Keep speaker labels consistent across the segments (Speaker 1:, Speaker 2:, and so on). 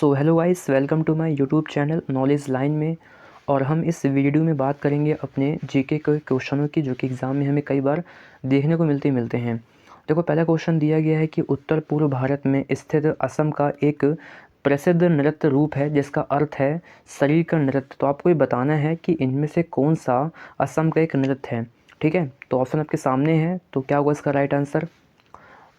Speaker 1: So hello guys, welcome to my YouTube channel Knowledge Line में। और हम इस वीडियो में बात करेंगे अपने जीके के क्वेश्चनों की, जो कि एग्ज़ाम में हमें कई बार देखने को मिलते हैं। देखो, पहला क्वेश्चन दिया गया है कि उत्तर पूर्व भारत में स्थित असम का एक प्रसिद्ध नृत्य रूप है जिसका अर्थ है शरीर का नृत्य। तो आपको ये बताना है कि इनमें से कौन सा असम का एक नृत्य है। ठीक है, तो ऑप्शन आपके सामने है, तो क्या होगा इसका राइट आंसर।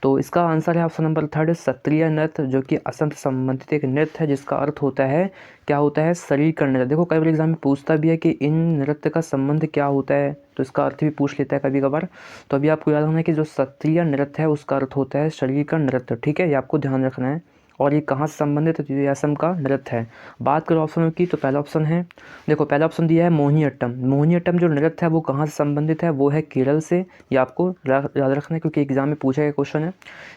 Speaker 1: तो इसका आंसर है ऑप्शन नंबर थर्ड, सत्रिय नृत्य, जो कि असम से संबंधित एक नृत्य है जिसका अर्थ होता है, क्या होता है, शरीर का नृत्य। देखो, कई बार एग्जाम में पूछता भी है कि इन नृत्य का संबंध क्या होता है, तो इसका अर्थ भी पूछ लेता है कभी कभार। तो अभी आपको याद रखना है कि जो सत्रिय नृत्य है उसका अर्थ होता है शरीर का नृत्य। ठीक है, ये आपको ध्यान रखना है। और ये कहाँ से संबंधित है, तो ये असम का नृत्य है। बात करो ऑप्शनों की, तो पहला ऑप्शन है, देखो पहला ऑप्शन दिया है मोहिनीअट्टम। मोहिनीअट्टम जो नृत्य है वो कहाँ से संबंधित है, वो है केरल से। ये आपको याद रखना है क्योंकि एग्जाम में पूछा गया क्वेश्चन है।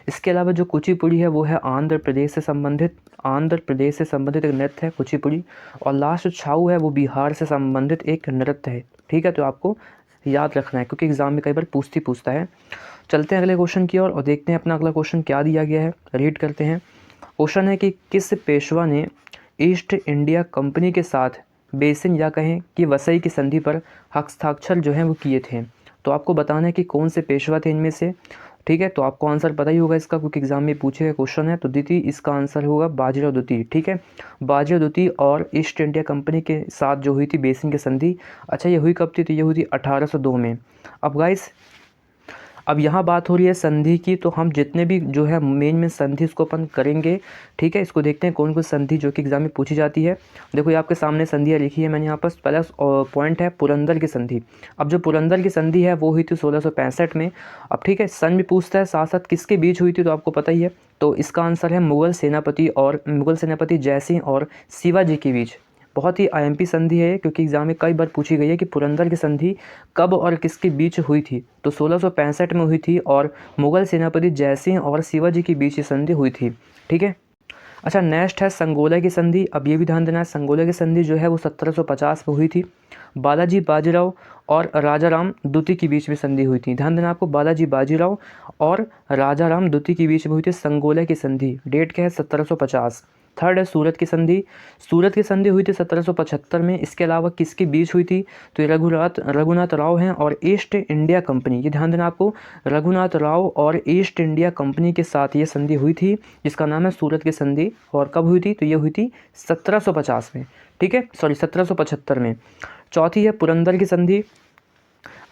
Speaker 1: इसके अलावा जो कुचिपुड़ी है वो है आंध्र प्रदेश से संबंधित एक नृत्य है कुचिपुड़ी। और लास्ट छाऊ है वो बिहार से संबंधित एक नृत्य है। ठीक है, तो आपको याद रखना है क्योंकि एग्जाम में कई बार पूछता है। चलते हैं अगले क्वेश्चन की ओर और देखते हैं अपना अगला क्वेश्चन क्या दिया गया है, रीड करते हैं। क्वेश्चन है कि किस पेशवा ने ईस्ट इंडिया कंपनी के साथ बेसिन या कहें कि वसई की संधि पर हस्ताक्षर जो हैं वो किए थे। तो आपको बताना है कि कौन से पेशवा थे इनमें से। ठीक है, तो आपको आंसर पता ही होगा इसका क्योंकि एग्जाम में पूछे गए क्वेश्चन है। तो द्वितीय इसका आंसर होगा बाजीराव द्वितीय। ठीक है, बाजीराव द्वितीय और ईस्ट इंडिया कंपनी के साथ जो हुई थी बेसिन की संधि, अच्छा ये हुई कब थी, तो ये हुई थी 1802 में। अब गाइस, अब यहाँ बात हो रही है संधि की, तो हम जितने भी जो है मेन संधि उसको अपन करेंगे। ठीक है, इसको देखते हैं कौन कौन संधि जो कि एग्जाम में पूछी जाती है। देखो, ये आपके सामने संधियाँ लिखी है मैंने यहाँ पर। पहला पॉइंट है पुरंदर की संधि। अब जो पुरंदर की संधि है वो हुई थी 1665 में। अब ठीक है, सन भी पूछता है, साथ साथ किसके बीच हुई थी, तो आपको पता ही है। तो इसका आंसर है मुगल सेनापति जयसिंह और शिवाजी के बीच। बहुत ही आईएमपी संधि है क्योंकि एग्जाम में कई बार पूछी गई है कि पुरंदर की संधि कब और किसके बीच हुई थी। तो 1665 में हुई थी और मुगल सेनापति जयसिंह और शिवाजी के बीच ये संधि हुई थी। ठीक है, अच्छा नेक्स्ट है संगोला की संधि। अब ये भी ध्यान देना है, संगोला की संधि जो है वो 1750 में हुई थी। बालाजी बाजीराव और राजाराम द्वितीय के बीच में संधि हुई थी। ध्यान देना आपको, बालाजी बाजीराव और राजाराम द्वितीय के बीच में हुई थी संगोला की संधि। डेट क्या है, 1750। थर्ड है सूरत की संधि। सूरत की संधि हुई थी 1775 में। इसके अलावा किसके बीच हुई थी, तो ये रघुनाथ राव हैं और ईस्ट इंडिया कंपनी। ये ध्यान देना आपको, रघुनाथ राव और ईस्ट इंडिया कंपनी के साथ ये संधि हुई थी जिसका नाम है सूरत की संधि। और कब हुई थी, तो ये हुई थी 1750 में। ठीक है, सॉरी 1775 में। चौथी है पुरंदर की संधि।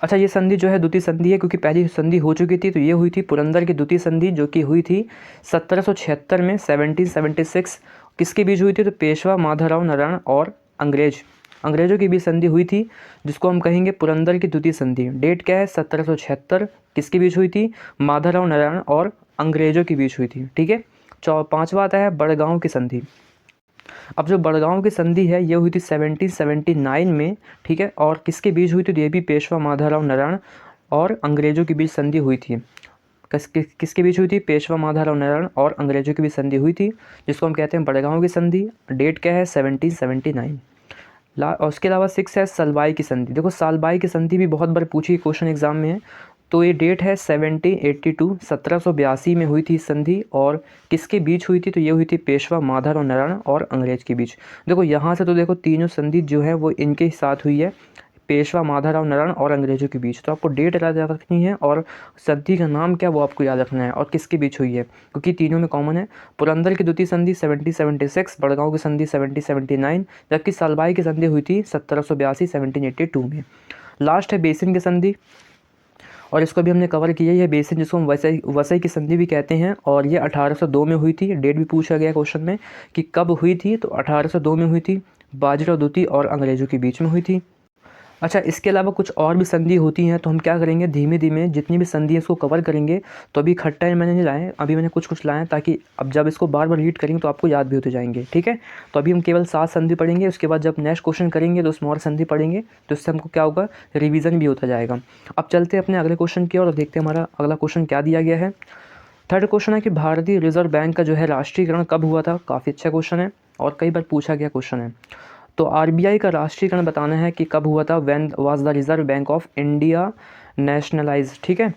Speaker 1: अच्छा, ये संधि जो है द्वितीय संधि है क्योंकि पहली संधि हो चुकी थी। तो ये हुई थी पुरंदर की द्वितीय संधि जो कि हुई थी 1776 में, 1776। किसके बीच हुई थी, तो पेशवा माधवराव नारायण और अंग्रेजों की बीच संधि हुई थी जिसको हम कहेंगे पुरंदर की द्वितीय संधि। डेट क्या है, 1776। किसके बीच हुई थी, माधवराव नारायण और अंग्रेजों के बीच हुई थी। ठीक है, पांचवा आता है बड़गांव की संधि। अब जो बड़गांव की संधि है ये हुई थी 1779 में। ठीक है, और किसके बीच हुई थी, तो ये भी पेशवा माधवराव नारायण और अंग्रेजों के बीच संधि हुई थी। किसके बीच हुई थी, पेशवा माधवराव नारायण और अंग्रेजों के बीच संधि हुई थी जिसको हम कहते हैं बड़गांव की संधि। डेट क्या है, 1779। और उसके अलावा 6 है सलबाई की संधि। देखो, सालबाई की संधि भी बहुत बार पूछी क्वेश्चन एग्जाम में है। तो ये डेट है 1782, 1782 में हुई थी संधि। और किसके बीच हुई थी, तो ये हुई थी पेशवा माधवराव नारायण और अंग्रेज के बीच। देखो यहाँ से तो देखो तीनों संधि जो है वो इनके साथ हुई है, पेशवा माधवराव नारायण और अंग्रेजों के बीच। तो आपको डेट याद रखनी है और संधि का नाम क्या वो आपको याद रखना है और किसके बीच हुई है क्योंकि तीनों में कॉमन है। पुरंदर की द्वितीय संधि 1776, बड़गांव की संधि 1779, जबकि सालबाई की संधि हुई थी 1782, 1782 में। लास्ट है बेसिन की संधि और इसको भी हमने कवर किया। है बेसिन जिसको हम वसई की संधि भी कहते हैं और ये 1802 में हुई थी। डेट भी पूछा गया क्वेश्चन में कि कब हुई थी, तो 1802 में हुई थी। बाजीराव द्वितीय और अंग्रेजों के बीच में हुई थी। अच्छा, इसके अलावा कुछ और भी संधि होती हैं तो हम क्या करेंगे, धीमे धीमे जितनी भी संधि है इसको कवर करेंगे। तो अभी इकट्ठा मैंने नहीं लाए, अभी मैंने कुछ लाए ताकि अब जब इसको बार बार रीड करेंगे तो आपको याद भी होते जाएंगे। ठीक है, तो अभी हम केवल 7 संधि पढ़ेंगे। उसके बाद जब नेक्स्ट क्वेश्चन करेंगे तो उसमें और संधि पढ़ेंगे, तो इससे हमको क्या होगा, रिवीजन भी होता जाएगा। अब चलते हैं अपने अगले क्वेश्चन की और देखते हैं हमारा अगला क्वेश्चन क्या दिया गया है। थर्ड क्वेश्चन है कि भारतीय रिजर्व बैंक का जो है राष्ट्रीयकरण कब हुआ था। काफ़ी अच्छा क्वेश्चन है और कई बार पूछा गया क्वेश्चन है। तो आरबीआई का राष्ट्रीयकरण बताना है कि कब हुआ था। When was the reserve bank of India nationalise. ठीक है,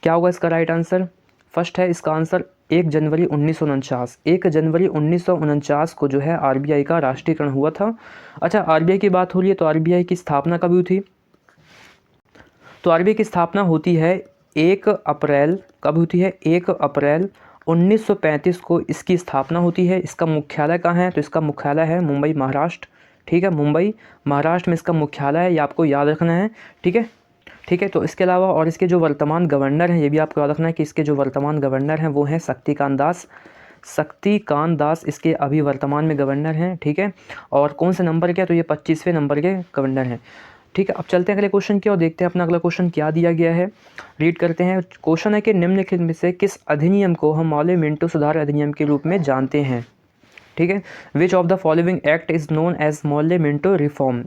Speaker 1: क्या होगा इसका राइट आंसर। फर्स्ट है इसका आंसर 1 जनवरी 1949। 1 जनवरी 1949 को जो है आरबीआई का राष्ट्रीयकरण हुआ था। अच्छा, आरबीआई की बात हो रही है तो आरबीआई की स्थापना कब हुई थी? तो आरबीआई की स्थापना होती है 1 अप्रैल, कब होती है? 1 अप्रैल 1935 को इसकी स्थापना होती है। इसका मुख्यालय कहाँ है? तो इसका मुख्यालय है मुंबई, महाराष्ट्र। ठीक है, मुंबई महाराष्ट्र में इसका मुख्यालय है, ये आपको याद रखना है। ठीक है, ठीक है। तो इसके अलावा और इसके जो वर्तमान गवर्नर हैं, ये भी आपको याद रखना है कि इसके जो वर्तमान गवर्नर हैं वो हैं शक्तिकांत दास। शक्तिकांत दास इसके अभी वर्तमान में गवर्नर हैं। ठीक है, और कौन से नंबर के? तो ये 25वें नंबर के गवर्नर हैं। ठीक है, अब चलते हैं अगले क्वेश्चन की और देखते हैं अपना अगला क्वेश्चन क्या दिया गया है। रीड करते हैं। क्वेश्चन है कि निम्नलिखित में से किस अधिनियम को हम मौलिक मिंटो सुधार अधिनियम के रूप में जानते हैं? ठीक है, which of the following act is known as Morley Minto reform.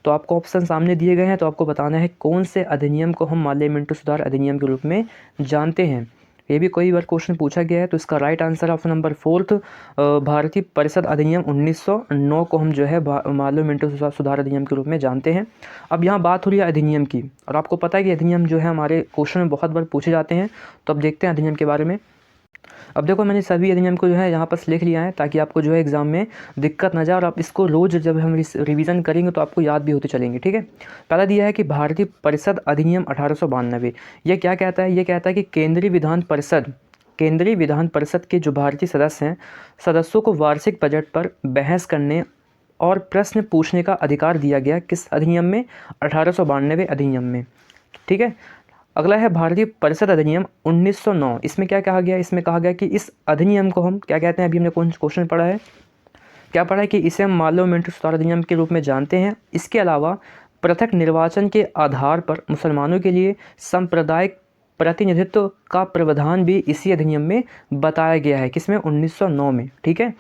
Speaker 1: तो आपको ऑप्शन सामने दिए गए हैं, तो आपको बताना है कौन से अधिनियम को हम मौले मिंटो सुधार अधिनियम के रूप में जानते हैं। ये भी कई बार क्वेश्चन पूछा गया है। तो इसका राइट आंसर ऑप्शन नंबर 4 भारतीय परिषद अधिनियम 1909 को हम जो है मौले मिंटो सुधार अधिनियम के रूप में जानते हैं। अब यहाँ बात हो रही है अधिनियम की, और आपको पता है कि अधिनियम जो है हमारे क्वेश्चन में बहुत बार पूछे जाते हैं। तो अब देखते हैं अधिनियम के बारे में। अब देखो, मैंने सभी अधिनियम को जो है यहाँ पर लिख लिया है ताकि आपको जो है एग्जाम में दिक्कत ना जाए, और आप इसको रोज़ जब हम रिवीजन करेंगे तो आपको याद भी होते चलेंगे। ठीक है, पहला दिया है कि भारतीय परिषद अधिनियम 1892। यह क्या कहता है? यह कहता है कि केंद्रीय विधान परिषद के जो भारतीय सदस्य हैं, सदस्यों को वार्षिक बजट पर बहस करने और प्रश्न पूछने का अधिकार दिया गया। किस अधिनियम में? 1892 अधिनियम में। ठीक है, अगला है भारतीय परिषद अधिनियम 1909। इसमें क्या कहा गया? इसमें कहा गया कि इस अधिनियम को हम क्या कहते हैं? अभी हमने कौन क्वेश्चन पढ़ा है, क्या पढ़ा है कि इसे हम मौले मिंटो सुधार अधिनियम के रूप में जानते हैं। इसके अलावा पृथक निर्वाचन के आधार पर मुसलमानों के लिए सांप्रदायिक प्रतिनिधित्व का प्रावधान भी इसी अधिनियम में बताया गया है। किसमें? 1909 में। ठीक है,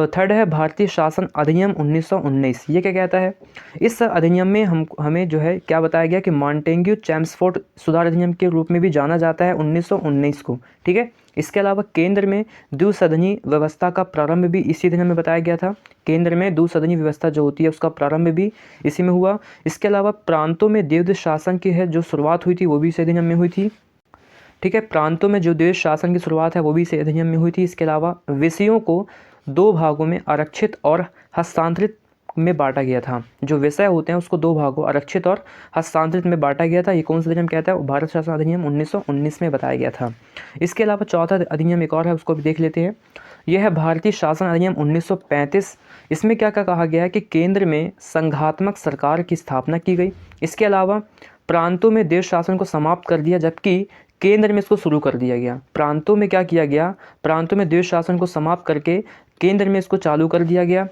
Speaker 1: थर्ड है भारतीय शासन अधिनियम 1919। ये क्या कहता है? इस अधिनियम में हमें जो है क्या बताया गया कि मॉन्टेग्यू चैम्सफोर्ड सुधार अधिनियम के रूप में भी जाना जाता है 1919 को। ठीक है, इसके अलावा केंद्र में द्विसदनी व्यवस्था का प्रारंभ भी इसी अधिनियम में बताया गया था। केंद्र में द्विसदनी व्यवस्था जो होती है उसका प्रारंभ भी इसी में हुआ। इसके अलावा प्रांतों में द्विद शासन की है जो शुरुआत हुई थी वो भी इसी अधिनियम में हुई थी। ठीक है, प्रांतों में जो द्विद शासन की शुरुआत है वो भी इसी अधिनियम में हुई थी। इसके अलावा विषयों को 2 भागों में आरक्षित और हस्तांतरित में बांटा गया था। जो विषय होते हैं उसको 2 भागों आरक्षित और हस्तांतरित में बांटा गया था। ये कौन सा अधिनियम कहता है? भारत शासन अधिनियम 1919 में बताया गया था। इसके अलावा चौथा अधिनियम एक और है, उसको भी देख लेते हैं। यह है भारतीय शासन अधिनियम 1935। इसमें क्या क्या कहा गया है कि केंद्र में संघात्मक सरकार की स्थापना की गई। इसके अलावा प्रांतों में देश शासन को समाप्त कर दिया, जबकि केंद्र में इसको शुरू कर दिया गया। प्रांतों में क्या किया गया? प्रांतों में देश शासन को समाप्त करके केंद्र में इसको चालू कर दिया गया।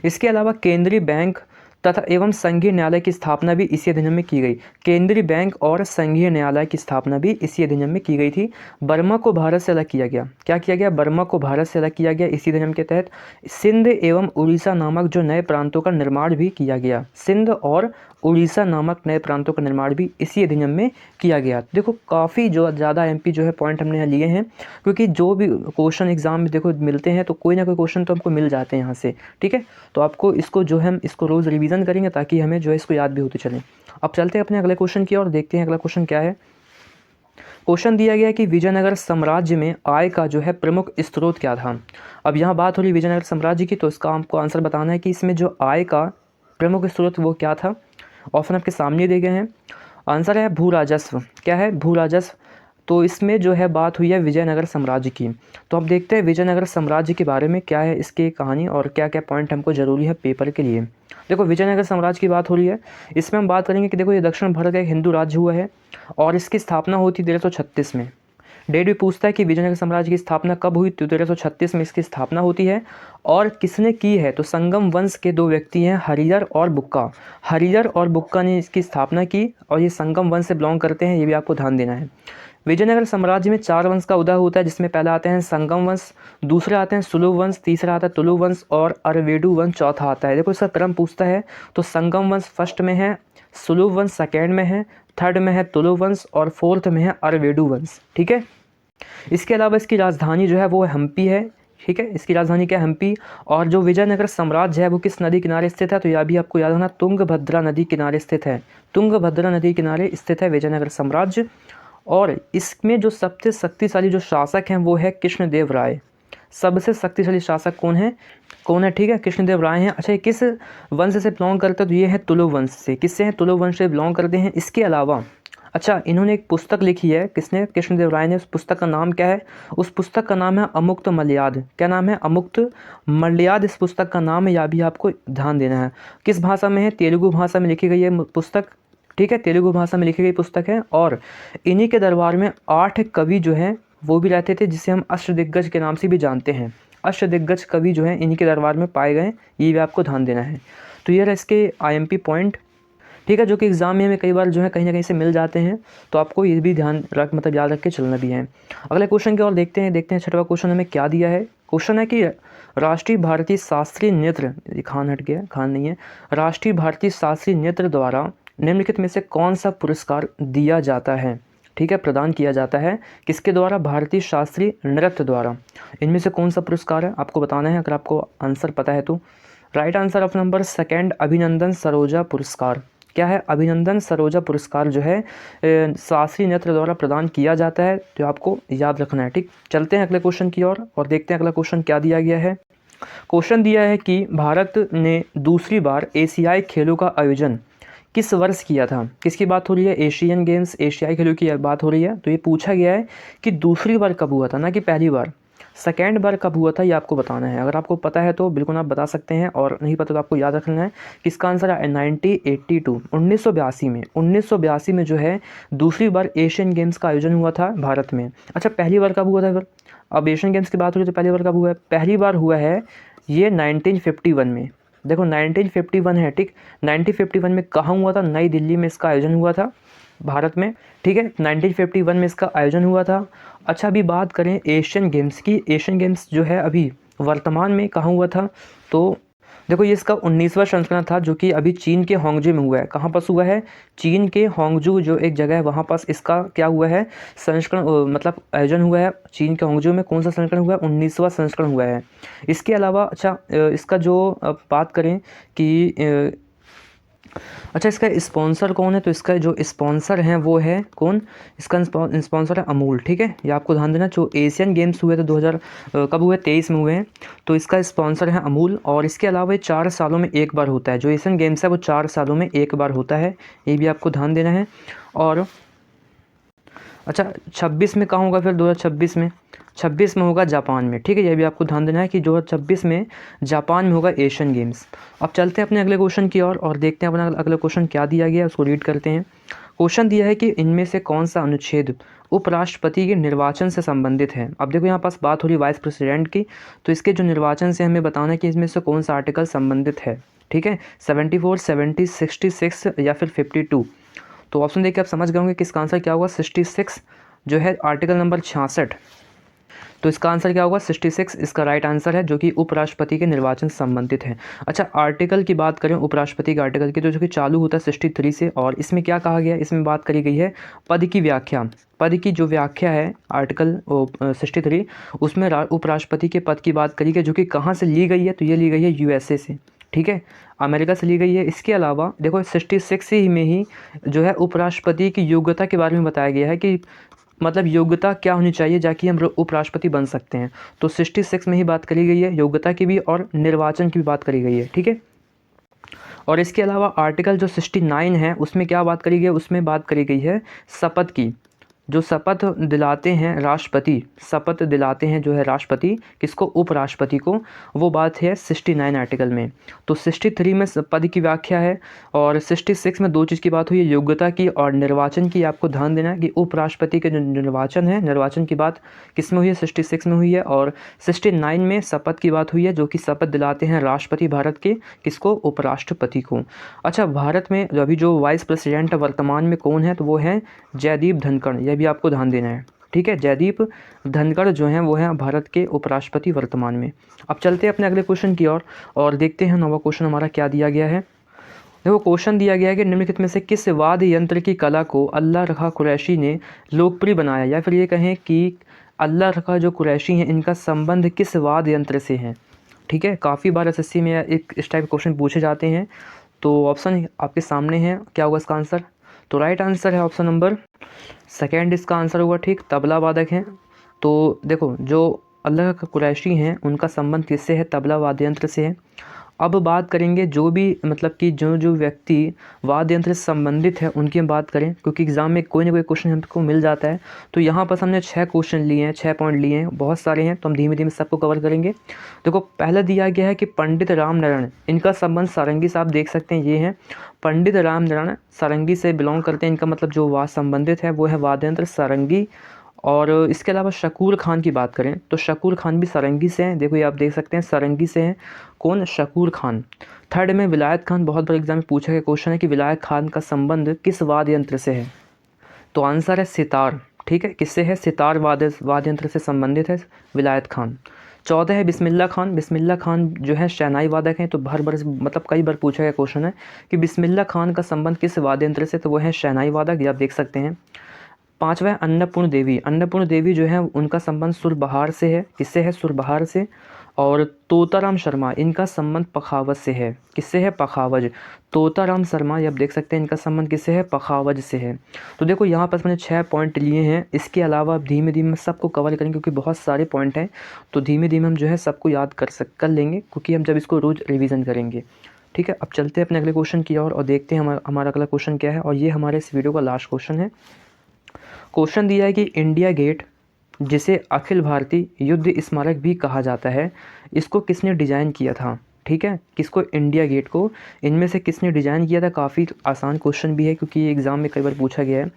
Speaker 1: इसके अलावा केंद्रीय बैंक तथा एवं संघीय न्यायालय की स्थापना भी इसी अधिनियम में की गई। केंद्रीय बैंक और संघीय न्यायालय की स्थापना भी इसी अधिनियम में की गई थी। बर्मा को भारत से अलग किया गया। क्या किया गया? बर्मा को भारत से अलग किया गया इसी अधिनियम के तहत। सिंध एवं उड़ीसा नामक जो नए प्रांतों का निर्माण भी किया गया। सिंध और उड़ीसा नामक नए प्रांतों का निर्माण भी इसी अधिनियम में किया गया। देखो, काफ़ी जो ज़्यादा एमपी जो है पॉइंट हमने यहाँ लिए हैं, क्योंकि जो भी क्वेश्चन एग्जाम में देखो मिलते हैं तो कोई ना कोई क्वेश्चन तो हमको मिल जाते हैं यहाँ से। ठीक है, तो आपको इसको जो है हम इसको रोज़ रिवीजन करेंगे ताकि हमें जो है इसको याद भी होते चलें। अब चलते हैं अपने अगले क्वेश्चन की और देखते हैं अगला क्वेश्चन क्या है। क्वेश्चन दिया गया कि विजयनगर साम्राज्य में आय का जो है प्रमुख स्रोत क्या था। अब यहाँ बात हो रही विजयनगर साम्राज्य की, तो इसका आपको आंसर बताना है कि इसमें जो आय का प्रमुख स्रोत वो क्या था। ऑप्शन आपके सामने दिए गए हैं। आंसर है भू राजस्व। क्या है? भू राजस्व। तो इसमें जो है बात हुई है विजयनगर साम्राज्य की। तो अब देखते हैं विजयनगर साम्राज्य के बारे में क्या है इसकी कहानी और क्या क्या पॉइंट हमको ज़रूरी है पेपर के लिए। देखो, विजयनगर साम्राज्य की बात हो रही है। इसमें हम बात करेंगे कि देखो ये दक्षिण भारत का एक हिंदू राज्य हुआ है और इसकी स्थापना होती 1336 में। डेट भी पूछता है कि विजयनगर साम्राज्य की स्थापना कब हुई, तो 1336 में इसकी स्थापना होती है। और किसने की है? तो संगम वंश के 2 व्यक्ति हैं, हरिहर और बुक्का। हरिहर और बुक्का ने इसकी स्थापना की और ये संगम वंश से बिलोंग करते हैं, ये भी आपको ध्यान देना है। विजयनगर साम्राज्य में 4 वंश का उदय होता है, जिसमें पहला आते हैं संगम वंश, दूसरे आते हैं सुलु वंश, तीसरा आता है तुलु वंश और अरवेडु वंश चौथा आता है। देखो इसका क्रम पूछता है तो संगम वंश फर्स्ट में है, सुलु वंश सेकेंड में है, थर्ड में है तुलु वंश और फोर्थ में है अरवेडु वंश। ठीक है, इसके अलावा इसकी राजधानी जो है वो हम्पी है। ठीक है, इसकी राजधानी क्या है? हम्पी। और जो विजयनगर साम्राज्य है वो किस नदी किनारे स्थित है? तो यह भी आपको याद रखना, तुंगभद्रा नदी किनारे स्थित है। तुंगभद्रा नदी किनारे स्थित है विजयनगर साम्राज्य। और इसमें जो सबसे शक्तिशाली जो शासक हैं वो है कृष्णदेव राय। सबसे शक्तिशाली शासक कौन है? ठीक है, कृष्णदेव राय हैं। अच्छा, ये किस वंश से बिलोंग करते हैं? तो ये है तुलु वंश से। किससे हैं? तुलु वंश से बिलोंग करते हैं। इसके अलावा अच्छा, इन्होंने एक पुस्तक लिखी है। किसने? कृष्णदेव राय ने। उस पुस्तक का नाम क्या है? उस पुस्तक का नाम है अमुक्त मलयाद। क्या नाम है? अमुक्त मलयाद इस पुस्तक का नाम है। यह भी आपको ध्यान देना है। किस भाषा में है? तेलुगु भाषा में लिखी गई है पुस्तक। ठीक है, तेलुगु भाषा में लिखी गई पुस्तक है। और इन्हीं के दरबार में 8 कवि जो हैं वो भी रहते थे, जिसे हम अष्टदिग्गज के नाम से भी जानते हैं। अष्टदिग्गज कवि जो हैं इन्हीं के दरबार में पाए गए, ये भी आपको ध्यान देना है। तो ये रहा इसके IMP पॉइंट। ठीक है, जो कि एग्ज़ाम में हमें कई बार जो है कहीं ना कहीं से मिल जाते हैं, तो आपको ये भी ध्यान रख मतलब याद रख के चलना भी है। अगले क्वेश्चन की ओर देखते हैं। छठवां क्वेश्चन हमें क्या दिया है? क्वेश्चन है कि राष्ट्रीय भारतीय शास्त्रीय नृत्य, खान हट गया, खान नहीं है, राष्ट्रीय भारतीय शास्त्रीय नृत्य द्वारा निम्नलिखित में से कौन सा पुरस्कार दिया जाता है? ठीक है, प्रदान किया जाता है। किसके द्वारा? भारतीय शास्त्रीय नृत्य द्वारा। इनमें से कौन सा पुरस्कार है आपको बताना है, अगर आपको आंसर पता है तो। Right answer of number second, अभिनंदन सरोजा पुरस्कार। क्या है? अभिनंदन सरोजा पुरस्कार जो है शास्त्रीय नृत्य द्वारा प्रदान किया जाता है, तो आपको याद रखना है। ठीक, चलते हैं अगले क्वेश्चन की ओर और देखते हैं अगला क्वेश्चन क्या दिया गया है। क्वेश्चन दिया है कि भारत ने दूसरी बार एशियाई खेलों का आयोजन किस वर्ष किया था? किसकी बात हो रही है? एशियन गेम्स, एशियाई खेलों की बात हो रही है। तो ये पूछा गया है कि दूसरी बार कब हुआ था, ना कि पहली बार। सेकेंड बार कब हुआ था ये आपको बताना है। अगर आपको पता है तो बिल्कुल आप बता सकते हैं, और नहीं पता तो आपको याद रखना है कि इसका आंसर है 1982, 1982 में। 1982 में जो है दूसरी बार एशियन गेम्स का आयोजन हुआ था भारत में। अच्छा, पहली बार कब हुआ था फिर? अब एशियन गेम्स की बात हो रही है तो पहली बार कब हुआ है? पहली बार हुआ है ये 1951 में। देखो 1951 है। ठीक, 1951 में कहाँ हुआ था? नई दिल्ली में इसका आयोजन हुआ था भारत में। ठीक है, 1951 में इसका आयोजन हुआ था। अच्छा, अभी बात करें एशियन गेम्स की। एशियन गेम्स जो है अभी वर्तमान में कहाँ हुआ था? तो देखो ये इसका 19वां संस्करण था, जो कि अभी चीन के होंगजू में हुआ है। कहाँ पास हुआ है? चीन के होंगजू जो एक जगह है वहाँ पास इसका क्या हुआ है? संस्करण मतलब आयोजन हुआ है चीन के होंगजू में। कौन सा संस्करण हुआ है? 19वां संस्करण हुआ है। इसके अलावा अच्छा इसका जो बात करें कि अच्छा इसका स्पॉन्सर कौन है? तो इसका जो स्पॉन्सर हैं वो है कौन? इसका स्पॉन्सर है अमूल। ठीक है, ये आपको ध्यान देना। जो एशियन गेम्स हुए थे 2000 कब हुए? 23 में हुए हैं। तो इसका स्पॉन्सर है अमूल। और इसके अलावा ये 4 सालों में एक बार होता है। जो एशियन गेम्स है वो 4 सालों में एक बार होता है, ये भी आपको ध्यान देना है। और अच्छा 26 में कहाँ होगा फिर? 2026 में। 26 में होगा जापान में। ठीक है, यह भी आपको ध्यान देना है कि 2026 में जापान में होगा एशियन गेम्स। अब चलते हैं अपने अगले क्वेश्चन की ओर और देखते हैं अपना अगला क्वेश्चन क्या दिया गया है, उसको रीड करते हैं। क्वेश्चन दिया है कि इनमें से कौन सा अनुच्छेद उपराष्ट्रपति के निर्वाचन से संबंधित है? अब देखो यहाँ पास बात हो रही वाइस प्रेसिडेंट की, तो इसके जो निर्वाचन से हमें बताना है कि इसमें से कौन सा आर्टिकल संबंधित है। ठीक है, 74, 70, 66 या फिर 52। तो ऑप्शन देख के आप समझ गए होंगे कि इसका आंसर क्या होगा? 66 जो है आर्टिकल नंबर 66। तो इसका आंसर क्या होगा? 66 इसका राइट आंसर है, जो कि उपराष्ट्रपति के निर्वाचन से संबंधित है। अच्छा, आर्टिकल की बात करें उपराष्ट्रपति के आर्टिकल की, तो जो कि चालू होता है 63 से। और इसमें क्या कहा गया है? इसमें बात करी गई है पद की व्याख्या। पद की जो व्याख्या है आर्टिकल 63, उसमें उपराष्ट्रपति के पद की बात करी गई, जो कि कहाँ से ली गई है? तो ये ली गई है USA से। ठीक है, अमेरिका से ली गई है। इसके अलावा देखो 66 ही में ही जो है उपराष्ट्रपति की योग्यता के बारे में बताया गया है कि मतलब योग्यता क्या होनी चाहिए जाकि हम उपराष्ट्रपति बन सकते हैं। तो 66 में ही बात करी गई है योग्यता की भी और निर्वाचन की भी बात करी गई है। ठीक है, और इसके अलावा आर्टिकल जो 69 है उसमें क्या बात करी गई है? उसमें बात करी गई है शपथ की। जो शपथ दिलाते हैं राष्ट्रपति, शपथ दिलाते हैं जो है राष्ट्रपति किसको? उपराष्ट्रपति को। वो बात है 69 आर्टिकल में। तो 63 में पद की व्याख्या है और 66 में दो चीज़ की बात हुई है, योग्यता की और निर्वाचन की। आपको ध्यान देना है कि उपराष्ट्रपति के जो निर्वाचन है, निर्वाचन की बात किस में हुई है? 66 में हुई है। और 69 में शपथ की बात हुई है, जो कि शपथ दिलाते हैं राष्ट्रपति भारत के किसको? उपराष्ट्रपति को। अच्छा, भारत में अभी जो वाइस प्रेसिडेंट वर्तमान में कौन है? तो वो है जयदीप धनखड़। यह भी आपको ध्यान देना है। ठीक है, जयदीप धनखड़ जो हैं वो हैं भारत के उपराष्ट्रपति वर्तमान में। अब चलते हैं अपने अगले क्वेश्चन की ओर और देखते हैं नवा क्वेश्चन हमारा क्या दिया गया है। देखो क्वेश्चन दिया गया है कि निम्नलिखित में से किस वाद्य यंत्र की कला को अल्लाह रखा कुरैशी ने लोकप्रिय बनाया? या फिर ये कहें कि अल्लाह रखा जो कुरैशी हैं इनका संबंध किस वाद्य यंत्र से है? ठीक है, काफ़ी बार SSC में एक इस टाइप के क्वेश्चन पूछे जाते हैं। तो ऑप्शन आपके सामने है, क्या होगा इसका आंसर? तो राइट आंसर है ऑप्शन नंबर सेकेंड इसका आंसर होगा, ठीक, तबला वादक हैं। तो देखो जो अल्लाह कुरैशी हैं उनका संबंध किससे है? तबला वाद्य यंत्र से है। अब बात करेंगे जो भी मतलब कि जो जो व्यक्ति वाद्य यंत्र से संबंधित है उनकी हम बात करें, क्योंकि एग्ज़ाम में कोई ना कोई क्वेश्चन हमको मिल जाता है। तो यहाँ पर हमने 6 क्वेश्चन लिए हैं, 6 पॉइंट लिए हैं, बहुत सारे हैं, तो हम धीमे धीमे सबको कवर करेंगे। देखो पहला दिया गया है कि पंडित रामनारायण, इनका संबंध सारंगी से, आप देख सकते हैं ये हैं पंडित रामनारायण, सारंगी से बिलोंग करते हैं। इनका मतलब जो वाद संबंधित है वो है वाद्य यंत्र सारंगी। और इसके अलावा शकूर खान की बात करें तो शकूर खान भी सारंगी से हैं। देखो ये आप देख सकते हैं सारंगी से हैं, कौन? शकूर खान। थर्ड में विलायत खान, बहुत बड़े एग्जाम में पूछा गया क्वेश्चन है कि विलायत खान का संबंध किस वाद्य यंत्र से है? तो आंसर है सितार, ठीक है, किससे है? सितार वाद्य यंत्र से संबंधित है विलायत खान। 14 है बिस्मिल्ला खान। बिस्मिल्ला खान जो है शहनाई वादक हैं। तो हर बार मतलब कई बार पूछा गया क्वेश्चन है कि बिस्मिल्ला खान का संबंध किस वाद्य यंत्र से? तो वो है शहनाई वादक, ये आप देख सकते हैं। 5वां है अन्नपूर्ण देवी। अन्नपूर्ण देवी जो है उनका संबंध सुरबहार से है। किससे है? सुरबहार से। और तोताराम शर्मा, इनका संबंध पखावज से है। किससे है? पखावज। तोताराम शर्मा, ये आप देख सकते हैं, इनका संबंध किससे है? पखावज से है। तो देखो यहाँ पर मैंने 6 पॉइंट लिए हैं। इसके अलावा अब धीमे धीमे सबको कवर करेंगे क्योंकि बहुत सारे पॉइंट हैं। तो धीमे धीमे हम जो है सबको याद कर लेंगे, क्योंकि हम जब इसको रोज़ रिविज़न करेंगे। ठीक है, अब चलते हैं अपने अगले क्वेश्चन की ओर और देखते हैं हमारा अगला क्वेश्चन क्या है। और ये हमारे इस वीडियो का लास्ट क्वेश्चन है। क्वेश्चन दिया है कि इंडिया गेट, जिसे अखिल भारतीय युद्ध स्मारक भी कहा जाता है, इसको किसने डिज़ाइन किया था? ठीक है, किसको? इंडिया गेट को। इनमें से किसने डिज़ाइन किया था? काफ़ी आसान क्वेश्चन भी है क्योंकि ये एग्ज़ाम में कई बार पूछा गया है।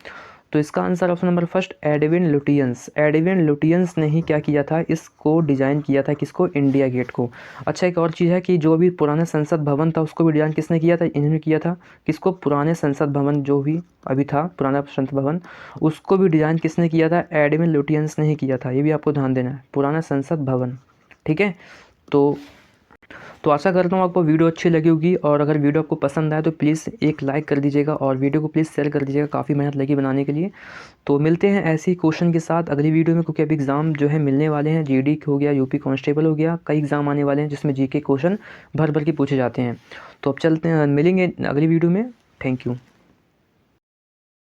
Speaker 1: तो इसका answer option number first Edwin Lutyens. Edwin Lutyens ने ही क्या किया था? इसको डिज़ाइन किया था। किसको? इंडिया गेट को। अच्छा एक और चीज़ है कि जो भी पुराना संसद भवन था उसको भी डिज़ाइन किसने किया था? इन्होंने किया था। किसको? पुराने संसद भवन जो भी अभी था पुराना संसद भवन, उसको भी डिज़ाइन किसने किया था? एडविन लुटियंस ने ही किया था। ये भी आपको ध्यान देना है, पुराना संसद भवन। ठीक है, तो आशा करता हूँ आपको वीडियो अच्छी लगी होगी। और अगर वीडियो आपको पसंद आए तो प्लीज़ एक लाइक कर दीजिएगा और वीडियो को प्लीज़ शेयर कर दीजिएगा, काफ़ी मेहनत लगी बनाने के लिए। तो मिलते हैं ऐसे ही क्वेश्चन के साथ अगली वीडियो में, क्योंकि अभी एग्ज़ाम जो है मिलने वाले हैं। जीडी हो गया, यूपी कांस्टेबल हो गया, कई एग्ज़ाम आने वाले हैं जिसमें जीके क्वेश्चन भर भर के पूछे जाते हैं। तो अब चलते हैं, मिलेंगे अगली वीडियो में। Thank you.